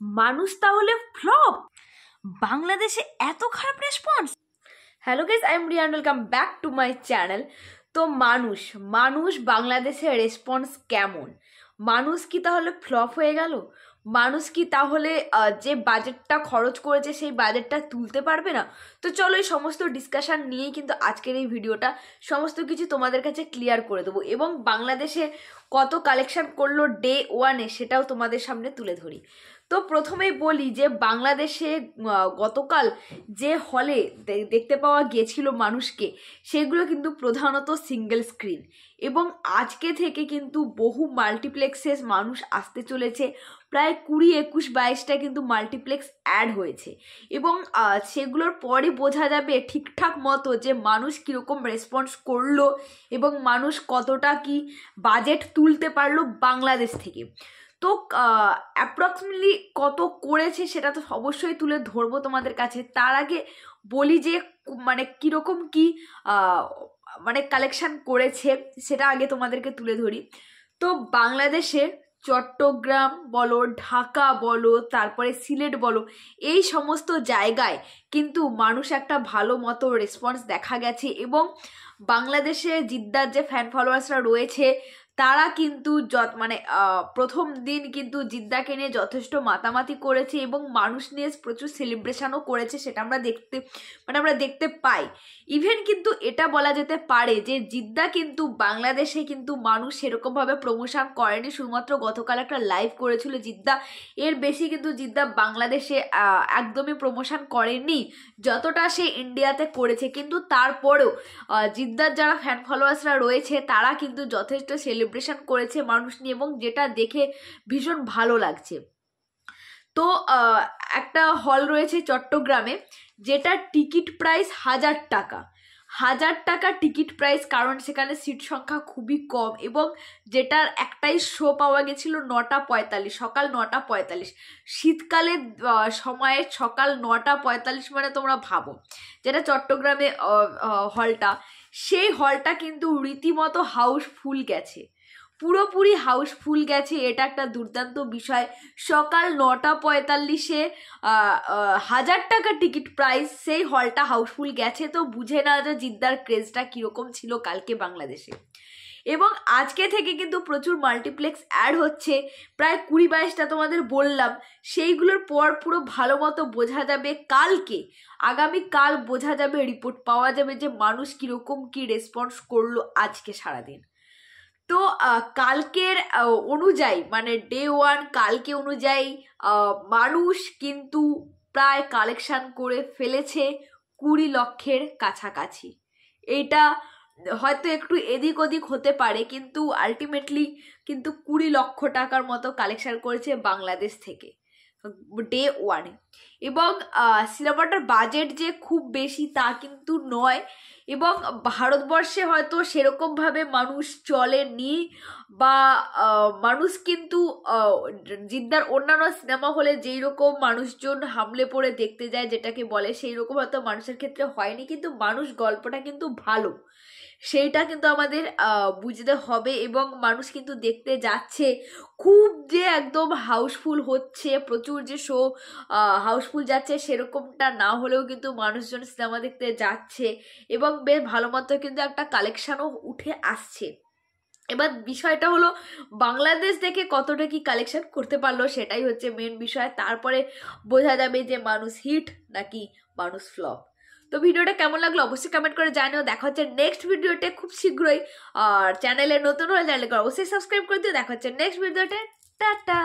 মানুষ তাহলে ফ্লপ? বাংলাদেশে এত খারাপ response? Hello guys, I am Rian, welcome back to my channel. তো মানুষ বাংলাদেশের রেসপন্স কেমন? মানুষ কি তাহলে ফ্লপ হয়ে গেল? মানুষ কি তাহলে যে বাজেটটা খরচ করেছে সেই বাজেটটা তুলতে পারবে না? তো চলো এই সমস্ত ডিসকাশন নিয়েই কিন্তু আজকের এই ভিডিওটা সমস্ত কিছু তোমাদের কাছে ক্লিয়ার করে দেবো, এবং বাংলাদেশে কত কালেকশন করলো ডে ওয়ানে সেটাও তোমাদের সামনে তুলে ধরি। তো প্রথমেই বলি যে বাংলাদেশে গতকাল যে হলে দেখতে পাওয়া গিয়েছিল মানুষকে, সেগুলো কিন্তু প্রধানত সিঙ্গেল স্ক্রিন, এবং আজকে থেকে কিন্তু বহু মাল্টিপ্লেক্সে মানুষ আসতে চলেছে। প্রায় 20, 21, 22টা কিন্তু মাল্টিপ্লেক্স অ্যাড হয়েছে, এবং সেগুলোর পরে বোঝা যাবে ঠিকঠাক মতো যে মানুষ কীরকম রেসপন্স করলো এবং মানুষ কতটা কি বাজেট তুলতে পারলো বাংলাদেশ থেকে। তো অ্যাপ্রক্সিমেটলি কত করেছে সেটা তো অবশ্যই তুলে ধরবো তোমাদের কাছে। তার আগে বলি যে মানে কীরকম কি মানে কালেকশন করেছে সেটা আগে তোমাদেরকে তুলে ধরি। তো বাংলাদেশের চট্টগ্রাম বলো, ঢাকা বলো, তারপরে সিলেট বলো, এই সমস্ত জায়গায় কিন্তু মানুষ একটা ভালো মতো রেসপন্স দেখা গেছে, এবং বাংলাদেশে জিদ্দার যে ফ্যান ফলোয়ার্সরা রয়েছে তারা কিন্তু মানে প্রথম দিন কিন্তু জিদ্দাকে নিয়ে যথেষ্ট মাতামাতি করেছে, এবং মানুষ নিয়ে প্রচুর সেলিব্রেশনও করেছে, সেটা আমরা দেখতে পাই। ইভেন কিন্তু এটা বলা যেতে পারে যে জিদ্দা কিন্তু বাংলাদেশে কিন্তু মানুষ সেরকমভাবে প্রমোশন করেনি, শুধুমাত্র গতকাল একটা লাইভ করেছিল জিদ্দা, এর বেশি কিন্তু জিদ্দা বাংলাদেশে একদমই প্রমোশন করেনি যতটা সে ইন্ডিয়াতে করেছে। কিন্তু তারপরেও জিদ্দার যারা ফ্যান ফলোয়ার্সরা রয়েছে তারা কিন্তু যথেষ্ট সেলিব্রেশন করেছে মানুষ নিয়ে, এবং যেটা দেখে ভীষণ ভালো লাগছে। তো একটা হল রয়েছে চট্টগ্রামে, যেটা টিকিট প্রাইস 1000 টাকা টিকিট প্রাইস, কারণ সেখানে সিট সংখ্যা খুবই কম, এবং যেটার একটাই শো পাওয়া গেছিল 9:45, সকাল 9:45। শীতকালের সময়ে সকাল 9:45 মানে তোমরা ভাবো, যেটা চট্টগ্রামে হলটা, সেই হলটা কিন্তু রীতিমতো হাউসফুল গেছে, পুরোপুরি হাউসফুল গেছে। এটা একটা দুর্দান্ত বিষয়। সকাল 9:45-এ 1000 টাকা টিকিট প্রাইস, সেই হলটা হাউসফুল গেছে। তো বুঝে না যে জিদ্দার ক্রেজটা কীরকম ছিল কালকে বাংলাদেশে। এবং আজকে থেকে কিন্তু প্রচুর মাল্টিপ্লেক্স অ্যাড হচ্ছে, প্রায় 20-22টা তোমাদের বললাম। সেইগুলোর পর পুরো ভালো মতো বোঝা যাবে আগামীকাল বোঝা যাবে, রিপোর্ট পাওয়া যাবে যে মানুষ কীরকম কি রেসপন্স করলো আজকে সারাদিন। তো কালকের অনুযায়ী মানে ডে ওয়ান কালকে অনুযায়ী মানুষ কিন্তু প্রায় কালেকশন করে ফেলেছে 20 লক্ষের কাছাকাছি। এইটা হয়তো একটু এদিক ওদিক হতে পারে, কিন্তু আলটিমেটলি কিন্তু 20 লক্ষ টাকার মতো কালেকশন করেছে বাংলাদেশ থেকে ডে ওয়ানে। এবং সিনেমাটার বাজেট যে খুব বেশি তা কিন্তু নয়, এবং ভারতবর্ষে হয়তো সেরকমভাবে মানুষ চলেনি, বা মানুষ কিন্তু জিদ্দার অন্যান্য সিনেমা হলে যেই রকম মানুষজন হামলে পড়ে দেখতে যায় যেটাকে বলে, সেই রকম হয়তো মানুষের ক্ষেত্রে হয়নি, কিন্তু মানুষ গল্পটা কিন্তু ভালো, সেইটা কিন্তু আমাদের বুঝতে হবে। এবং মানুষ কিন্তু দেখতে যাচ্ছে, খুব যে একদম হাউসফুল হচ্ছে, প্রচুর যে শো হাউসফুল যাচ্ছে সেরকমটা না হলেও কিন্তু মানুষজন সিনেমা দেখতে যাচ্ছে, এবং বেশ ভালো মতো কিন্তু একটা কালেকশনও উঠে আসছে। এবার বিষয়টা হলো বাংলাদেশ থেকে কতটা কি কালেকশন করতে পারলো, সেটাই হচ্ছে মেন বিষয়। তারপরে বোঝা যাবে যে মানুষ হিট নাকি মানুষ ফ্লপ। তো ভিডিওটা কেমন লাগলো অবশ্যই কমেন্ট করে জানিও। দেখা হচ্ছে নেক্সট ভিডিওতে খুব শীঘ্রই। আর চ্যানেলে নতুন হলে চ্যানেলকে অবশ্যই সাবস্ক্রাইব করে দিও। দেখা হচ্ছে নেক্সট ভিডিওতে। টাটা।